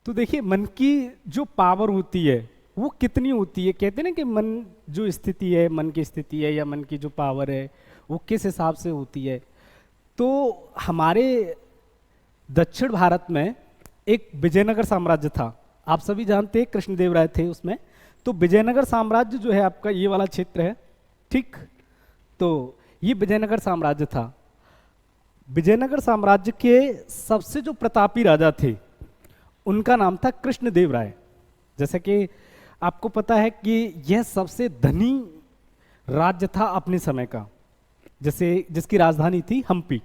तो देखिए, मन की जो पावर होती है वो कितनी होती है। कहते हैं ना कि मन जो स्थिति है, मन की स्थिति है या मन की जो पावर है वो किस हिसाब से होती है। तो हमारे दक्षिण भारत में एक विजयनगर साम्राज्य था। आप सभी जानते हैं कृष्णदेवराय थे उसमें। तो विजयनगर साम्राज्य जो है आपका ये वाला क्षेत्र है, ठीक। तो ये विजयनगर साम्राज्य था। विजयनगर साम्राज्य के सबसे जो प्रतापी राजा थे उनका नाम था कृष्णदेव राय। जैसे कि आपको पता है कि यह सबसे धनी राज्य था अपने समय का, जैसे जिसकी राजधानी थी हम्पी,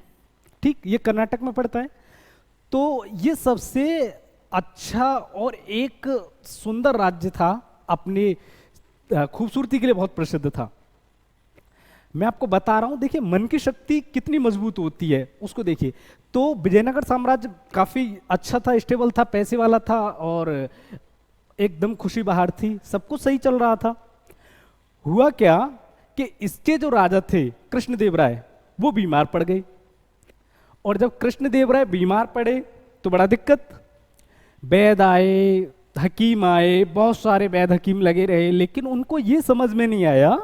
ठीक, ये कर्नाटक में पड़ता है। तो ये सबसे अच्छा और एक सुंदर राज्य था, अपनी खूबसूरती के लिए बहुत प्रसिद्ध था। मैं आपको बता रहा हूं, देखिए मन की शक्ति कितनी मजबूत होती है उसको देखिए। तो विजयनगर साम्राज्य काफी अच्छा था, स्टेबल था, पैसे वाला था और एकदम खुशी बहार थी, सब कुछ सही चल रहा था। हुआ क्या कि इसके जो राजा थे कृष्णदेव राय वो बीमार पड़ गए। और जब कृष्णदेव राय बीमार पड़े तो बड़ा दिक्कत। वैद आए, हकीम आए, बहुत सारे वैद हकीम लगे रहे, लेकिन उनको ये समझ में नहीं आया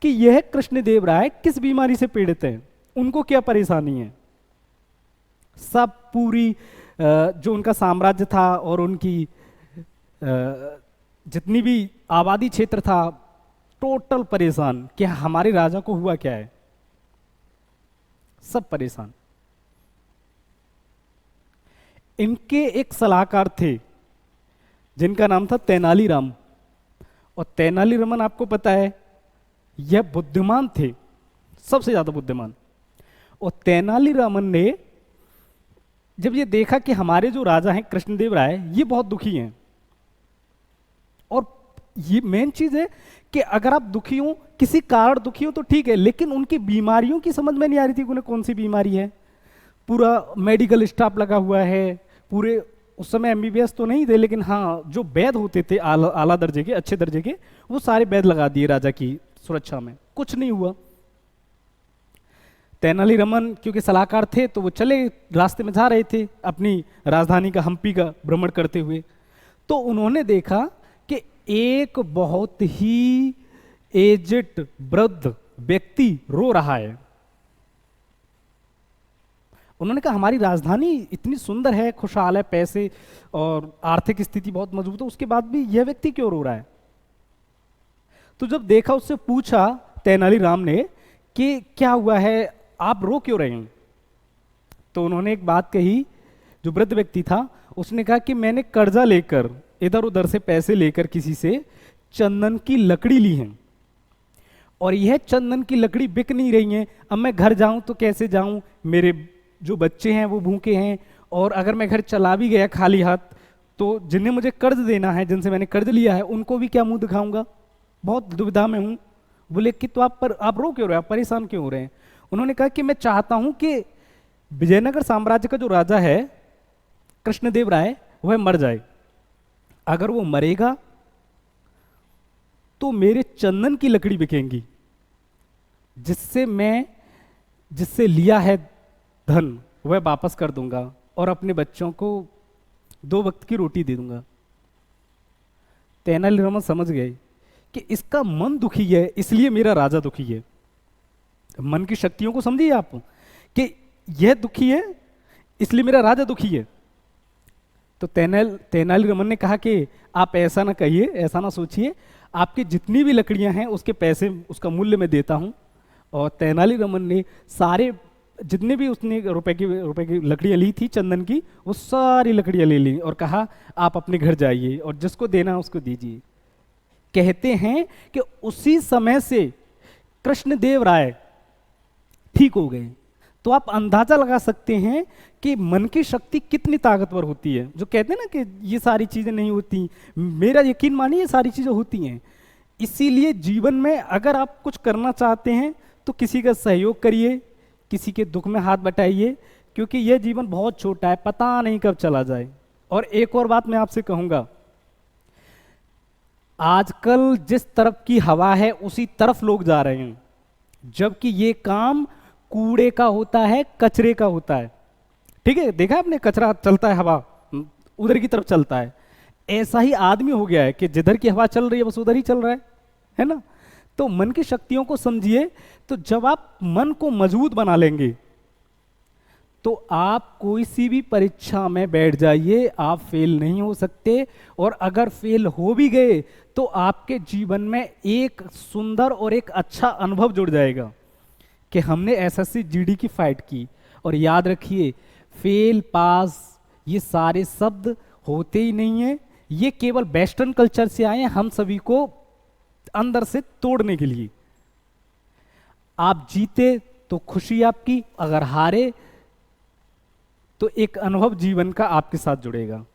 कि यह कृष्णदेव राय किस बीमारी से पीड़ित हैं, उनको क्या परेशानी है। सब पूरी जो उनका साम्राज्य था और उनकी जितनी भी आबादी क्षेत्र था, टोटल परेशान कि हमारे राजा को हुआ क्या है। सब परेशान। इनके एक सलाहकार थे जिनका नाम था तेनालीराम। और तेनालीरामन आपको पता है यह बुद्धिमान थे, सबसे ज्यादा बुद्धिमान। और तेनालीरामन ने जब ये देखा कि हमारे जो राजा हैं कृष्णदेव राय ये बहुत दुखी हैं, और ये मेन चीज है कि अगर आप दुखी हो, किसी कारण दुखी हो तो ठीक है, लेकिन उनकी बीमारियों की समझ में नहीं आ रही थी कि उन्हें कौन सी बीमारी है। पूरा मेडिकल स्टाफ लगा हुआ है पूरे। उस समय एमबीबीएस तो नहीं थे, लेकिन हाँ जो वैद होते थे आला दर्जे के, अच्छे दर्जे के, वो सारे वैद लगा दिए राजा की सुरक्षा में, कुछ नहीं हुआ। तेनालीरामन क्योंकि सलाहकार थे तो वो चले, रास्ते में जा रहे थे अपनी राजधानी का हम्पी का भ्रमण करते हुए। तो उन्होंने देखा कि एक बहुत ही एजेड वृद्ध व्यक्ति रो रहा है। उन्होंने कहा हमारी राजधानी इतनी सुंदर है, खुशहाल है, पैसे और आर्थिक स्थिति बहुत मजबूत है, उसके बाद भी यह व्यक्ति क्यों रो रहा है। तो जब देखा, उससे पूछा तेनालीराम ने कि क्या हुआ है, आप रो क्यों रहे हैं। तो उन्होंने एक बात कही, जो वृद्ध व्यक्ति था उसने कहा कि मैंने कर्जा लेकर, इधर उधर से पैसे लेकर किसी से चंदन की लकड़ी ली है, और यह चंदन की लकड़ी बिक नहीं रही है। अब मैं घर जाऊं तो कैसे जाऊं, मेरे जो बच्चे हैं वो भूखे हैं, और अगर मैं घर चला भी गया खाली हाथ तो जिन्हें मुझे कर्ज देना है, जिनसे मैंने कर्ज लिया है, उनको भी क्या मुंह दिखाऊंगा, बहुत दुविधा में हूं। बोले कि तो आप रो क्यों रहे, आप परेशान क्यों हो रहे हैं। उन्होंने कहा कि मैं चाहता हूं कि विजयनगर साम्राज्य का जो राजा है कृष्णदेव राय वह मर जाए। अगर वो मरेगा तो मेरे चंदन की लकड़ी बिकेंगी, जिससे लिया है धन वह वापस कर दूंगा, और अपने बच्चों को 2 वक्त की रोटी दे दूंगा। तेनालीरामन समझ गए कि इसका मन दुखी है, इसलिए मेरा राजा दुखी है। मन की शक्तियों को समझिए आप, कि यह दुखी है इसलिए मेरा राजा दुखी है। तो तेनालीरामन ने कहा कि आप ऐसा ना कहिए, ऐसा ना सोचिए, आपकी जितनी भी लकड़ियां हैं उसके पैसे, उसका मूल्य मैं देता हूं। और तेनालीरामन ने सारे जितने भी उसने रुपए की लकड़ियां ली थी चंदन की, वो सारी लकड़ियां ले ली और कहा आप अपने घर जाइए और जिसको देना उसको दीजिए। कहते हैं कि उसी समय से कृष्णदेव राय ठीक हो गए। तो आप अंदाजा लगा सकते हैं कि मन की शक्ति कितनी ताकतवर होती है। जो कहते हैं ना कि ये सारी चीजें नहीं होती, मेरा यकीन मानिए ये सारी चीजें होती हैं। इसीलिए जीवन में अगर आप कुछ करना चाहते हैं तो किसी का सहयोग करिए, किसी के दुख में हाथ बटाइए, क्योंकि यह जीवन बहुत छोटा है, पता नहीं कब चला जाए। और एक और बात मैं आपसे कहूंगा, आजकल जिस तरफ की हवा है उसी तरफ लोग जा रहे हैं, जबकि ये काम कूड़े का होता है, कचरे का होता है। ठीक है, देखा आपने, कचरा चलता है हवा, उधर की तरफ चलता है। ऐसा ही आदमी हो गया है कि जिधर की हवा चल रही है बस उधर ही चल रहा है ना। तो मन की शक्तियों को समझिए। तो जब आप मन को मजबूत बना लेंगे तो आप कोई सी भी परीक्षा में बैठ जाइए, आप फेल नहीं हो सकते। और अगर फेल हो भी गए तो आपके जीवन में एक सुंदर और एक अच्छा अनुभव जुड़ जाएगा कि हमने एसएससी जीडी की फाइट की। और याद रखिए, फेल पास ये सारे शब्द होते ही नहीं है, ये केवल वेस्टर्न कल्चर से आए हैं हम सभी को अंदर से तोड़ने के लिए। आप जीते तो खुशी आपकी, अगर हारे तो एक अनुभव जीवन का आपके साथ जुड़ेगा।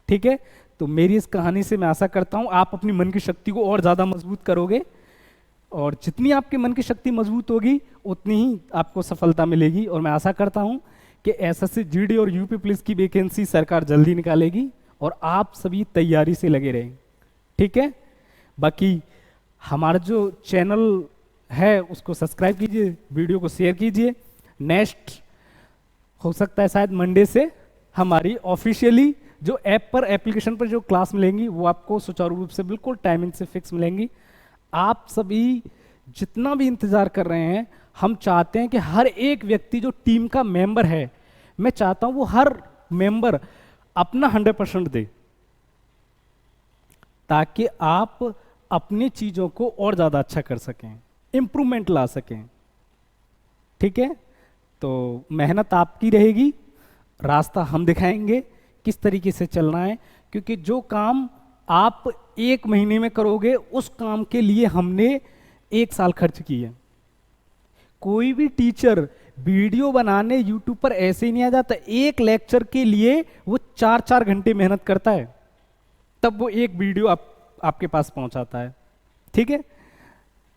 ठीक है, तो मेरी इस कहानी से मैं आशा करता हूं आप अपनी मन की शक्ति को और ज्यादा मजबूत करोगे, और जितनी आपके मन की शक्ति मजबूत होगी उतनी ही आपको सफलता मिलेगी। और मैं आशा करता हूं कि एसएससी जीडी और यूपी पुलिस की वैकेंसी सरकार जल्दी निकालेगी और आप सभी तैयारी से लगे रहें। ठीक है, बाकी हमारा जो चैनल है उसको सब्सक्राइब कीजिए, वीडियो को शेयर कीजिए। नेक्स्ट हो सकता है शायद मंडे से हमारी ऑफिशियली जो ऐप पर एप्लीकेशन पर जो क्लास मिलेंगी वो आपको सुचारू रूप से बिल्कुल टाइमिंग से फिक्स मिलेंगी। आप सभी जितना भी इंतजार कर रहे हैं, हम चाहते हैं कि हर एक व्यक्ति जो टीम का मेंबर है, मैं चाहता हूं वो हर मेंबर अपना 100% दे, ताकि आप अपनी चीजों को और ज्यादा अच्छा कर सकें, इंप्रूवमेंट ला सकें। ठीक है, तो मेहनत आपकी रहेगी, रास्ता हम दिखाएंगे किस तरीके से चलना है। क्योंकि जो काम आप 1 महीने में करोगे उस काम के लिए हमने 1 साल खर्च किया। कोई भी टीचर वीडियो बनाने यूट्यूब पर ऐसे ही नहीं आ जाता, एक लेक्चर के लिए वो 4-4 घंटे मेहनत करता है, तब वो एक वीडियो आपके पास पहुंचाता है। ठीक है,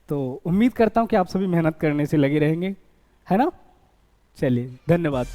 तो उम्मीद करता हूं कि आप सभी मेहनत करने से लगे रहेंगे, है ना। चलिए, धन्यवाद।